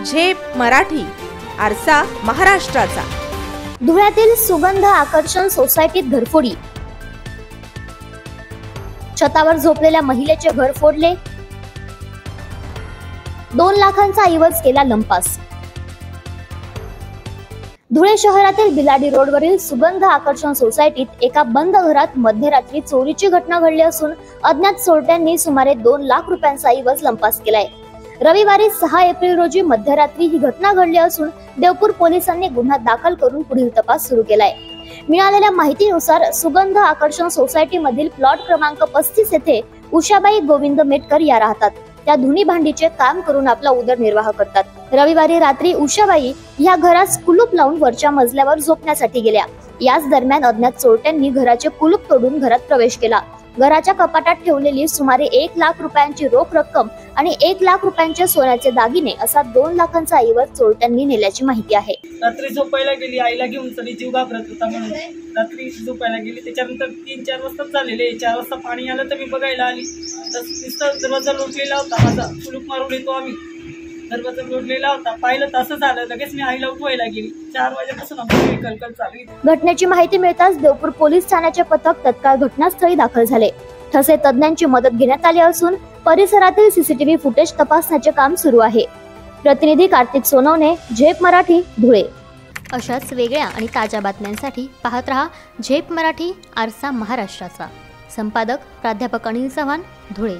झेप मराठी, आरसा महाराष्ट्राचा। धुळ्यातील सुगंध आकर्षण सोसायटीत घरफोडी। छतावर झोपलेल्या महिलेचे घर फोडले, 2 लाखांचा ऐवज केला लंपास। धुळे शहरातील बिलाडी रोडवरील सुगंध आकर्षण सोसायटीत एका बंद घरात मध्यरात्री चोरीची घटना घडली असून अज्ञात चोरट्यांनी सुमारे 2 लाख रुपयांचा ऐवज लंपास केलाय। रविवारी 6 एप्रिल रोजी मध्यरात्री ही घटना घडली असून देवपूर पोलिसांनी गुन्हा दाखल करून पुढील तपास सुरू केलाय। मिळालेल्या माहितीनुसार सुगंध आकर्षण सोसायटी मधील प्लॉट क्रमांक 35 येथे उषाबाई गोविंद मेटकर या राहतात। त्या धुनी भांडीचे काम करून आपला उदरनिर्वाह करतात। रविवारी रात्री उषाबाई या घरात कुलूप लावून वरच्या मजल्यावर झोपण्यासाठी गेल्या। याच दरम्यान अज्ञात चोरट्यांनी घराचे कुलूप तोडून घरात प्रवेश केला। घराच्या कपाटात ठेवलेली सुमारे 1 लाख रुपयांची रोख रक्कम आणि 1 लाख रुपयांचे सोन्याचे दागिने असा 2 लाखांचा ऐवज चोरट्यांनी नेल्याची माहिती आहे। रात्री झोपायला गेली, आईला घेऊन सगळी जीव घाबरत होता म्हणून रात्री झोपायला गेली। त्याच्यानंतर 3-4 वाजता झालेले, 4 वाजता पाणी आलं तर मी बघायला आली तर दरवाजा लोटलेला होता। माझा कुलूप मारून येतो आम्ही, दरवाजा लोटलेला होता। पाहिलं तसं झालं, लगेच मी आईला उठवायला गेली। 4 वाजेपासून आमची कलकल चालू आहे। घटनेची माहिती मिळताच देवपूर पोलीस ठाण्याचे पथक तत्काळ घटनास्थळी दाखल झाले। ठसे तज्ञांची मदत घेण्यात आली असून परिसरातील सीसीटीव्ही फुटेज तपासण्याचे काम सुरू आहे। प्रतिनिधी कार्तिक सोनवणे, झेप मराठी, धुळे। अशाच वेगळ्या आणि ताज्या बातम्यांसाठी पाहत रहा झेप मराठी, आरसा महाराष्ट्राचा। संपादक प्राध्यापक अनिल चव्हाण, धुळे।